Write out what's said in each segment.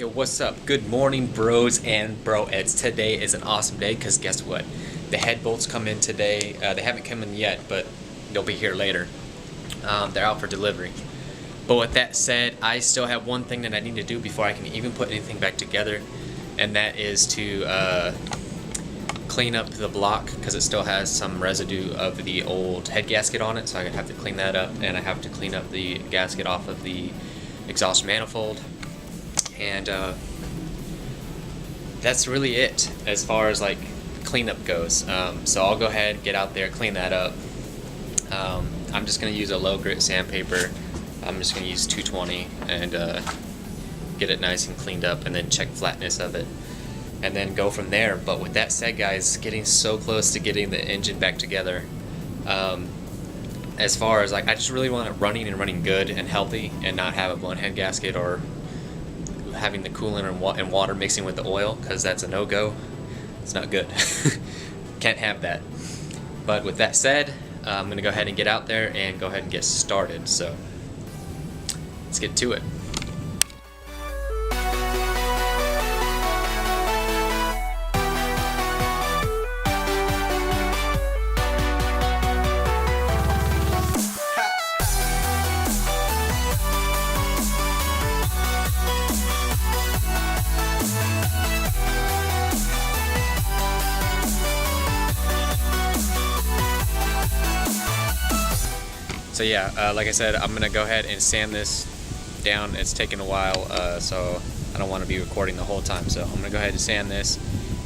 Yo, what's up? Good morning, bros and broettes. Today is an awesome day because guess what? The head bolts come in today. They haven't come in yet, but they'll be here later. They're out for delivery. But with that said, I still have one thing that I need to do before I can even put anything back together, and that is to clean up the block because it still has some residue of the old head gasket on it, so I have to clean that up, and I have to clean up the gasket off of the exhaust manifold. And that's really it as far as like cleanup goes. So I'll go ahead, get out there, clean that up. I'm just going to use a low grit sandpaper. I'm just going to use 220 and get it nice and cleaned up, and then check flatness of it, and then go from there. But with that said, guys, getting so close to getting the engine back together. As far as like, I just really want it running good and healthy, and not have a blown head gasket or having the coolant and water mixing with the oil, because that's a no-go. It's not good. Can't have that. But with that said, I'm going to go ahead and get out there and go ahead and get started. So let's get to it. So yeah, like I said, I'm gonna go ahead and sand this down. It's taken a while, so I don't want to be recording the whole time. So I'm gonna go ahead and sand this,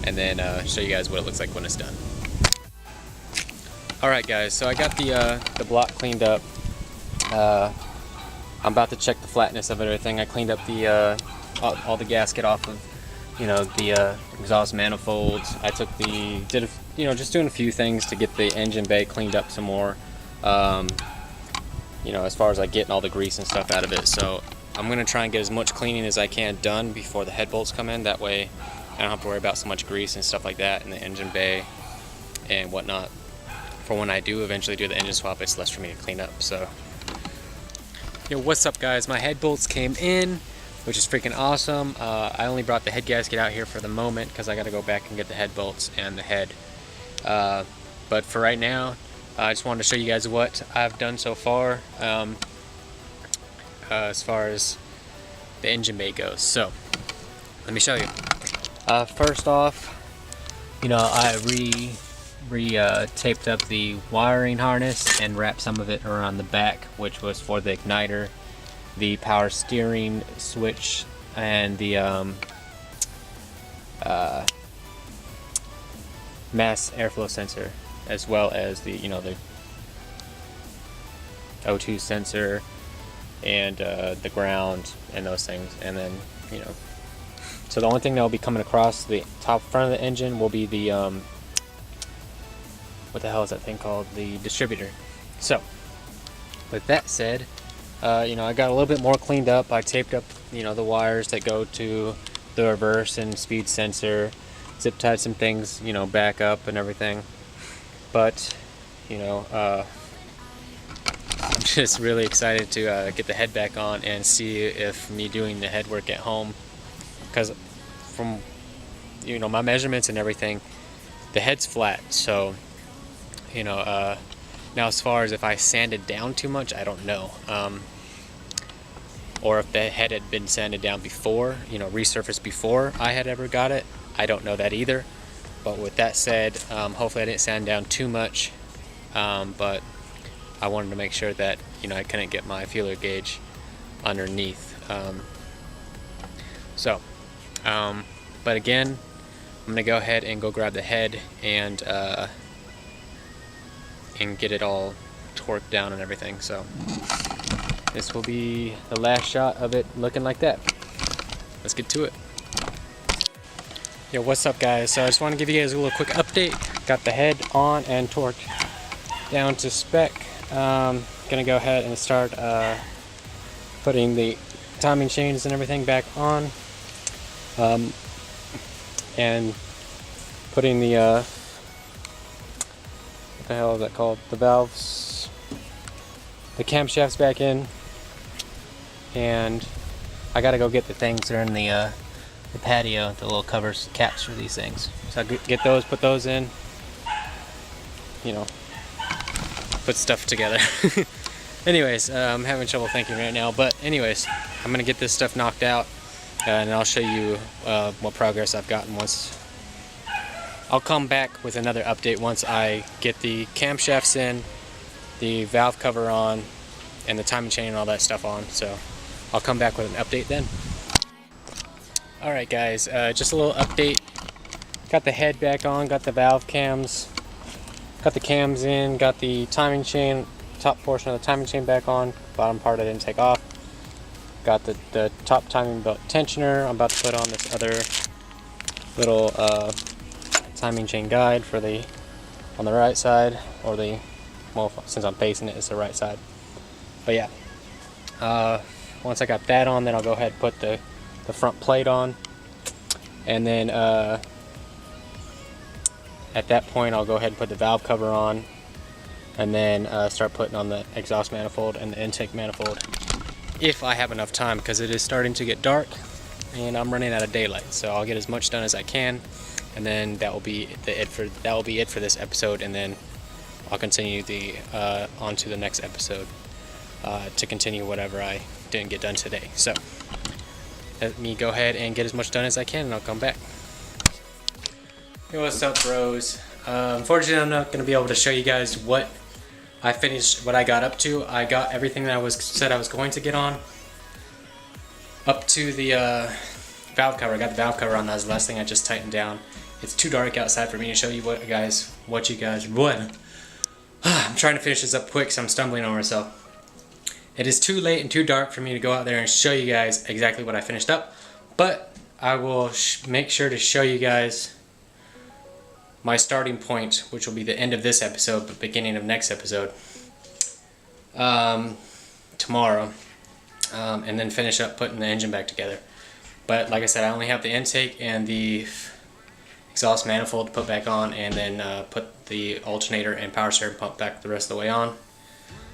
and then show you guys what it looks like when it's done. All right, guys. So I got the block cleaned up. I'm about to check the flatness of everything. I cleaned up the all the gasket off of, the exhaust manifolds. I took just doing a few things to get the engine bay cleaned up some more. As far as like getting all the grease and stuff out of it. So I'm going to try and get as much cleaning as I can done before the head bolts come in. That way I don't have to worry about so much grease and stuff like that in the engine bay and whatnot. For when I do eventually do the engine swap, it's less for me to clean up. So, yo, what's up, guys? My head bolts came in, which is freaking awesome. I only brought the head gasket out here for the moment because I got to go back and get the head bolts and the head. But for right now, I just wanted to show you guys what I've done so far, as far as the engine bay goes. So let me show you. First off, I taped up the wiring harness and wrapped some of it around the back, which was for the igniter, the power steering switch, and the mass airflow sensor, as well as the the O2 sensor and the ground and those things. And then so the only thing that will be coming across the top front of the engine will be the what the hell is that thing called, the distributor. So with that said, I got a little bit more cleaned up. I taped up the wires that go to the reverse and speed sensor, zip tied some things back up and everything. But I'm just really excited to get the head back on and see if me doing the head work at home, because from my measurements and everything, the head's flat. So now as far as if I sanded down too much, I don't know, or if the head had been sanded down before, resurfaced before I had ever got it. I don't know that either. But with that said, hopefully I didn't sand down too much, but I wanted to make sure that I couldn't get my feeler gauge underneath. But again, I'm gonna go ahead and go grab the head and get it all torqued down and everything. So this will be the last shot of it looking like that. Let's get to it. Yo, what's up, guys? So I just want to give you guys a little quick update. Got the head on and torqued down to spec. Gonna go ahead and start putting the timing chains and everything back on, and putting the what the hell is that called? The valves, the camshafts back in, and I gotta go get the things that are in the patio, the little covers, caps for these things. So I get those, put those in, you know, put stuff together. Anyways, I'm having trouble thinking right now, but anyways, I'm gonna get this stuff knocked out, and I'll show you what progress I've gotten once. I'll come back with another update once I get the camshafts in, the valve cover on, and the timing chain and all that stuff on. So I'll come back with an update then. Alright guys, just a little update. Got the head back on, got the valve cams, got the cams in, got the timing chain, top portion of the timing chain back on, bottom part I didn't take off. Got the top timing belt tensioner. I'm about to put on this other little timing chain guide for the on the right side, or the, well, since I'm facing it, it's the right side. But yeah, once I got that on, then I'll go ahead and put the front plate on, and then at that point I'll go ahead and put the valve cover on, and then start putting on the exhaust manifold and the intake manifold if I have enough time, because it is starting to get dark and I'm running out of daylight. So I'll get as much done as I can, and then that will be it for this episode, and then I'll continue on to the next episode to continue whatever I didn't get done today. So let me go ahead and get as much done as I can, and I'll come back. Hey, what's up, bros? Unfortunately, I'm not going to be able to show you guys what I finished, what I got up to. I got everything that I said I was going to get on, up to the valve cover. I got the valve cover on. That was the last thing I just tightened down. It's too dark outside for me to show you what you guys. I'm trying to finish this up quick, so I'm stumbling over myself. It is too late and too dark for me to go out there and show you guys exactly what I finished up, but I will make sure to show you guys my starting point, which will be the end of this episode but beginning of next episode, tomorrow, and then finish up putting the engine back together. But like I said, I only have the intake and the exhaust manifold to put back on, and then put the alternator and power steering pump back the rest of the way on.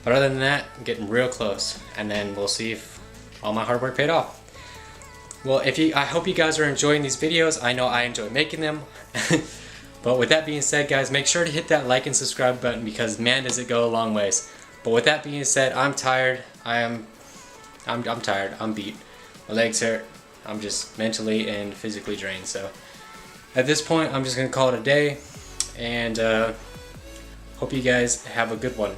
But other than that, I'm getting real close, and then we'll see if all my hard work paid off. Well, I hope you guys are enjoying these videos. I know I enjoy making them. But with that being said, guys, make sure to hit that like and subscribe button, because man, does it go a long ways. But with that being said, I'm tired. I'm tired. I'm beat. My legs hurt. I'm just mentally and physically drained. So at this point, I'm just gonna call it a day, and hope you guys have a good one.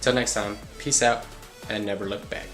Till next time, peace out, and never look back.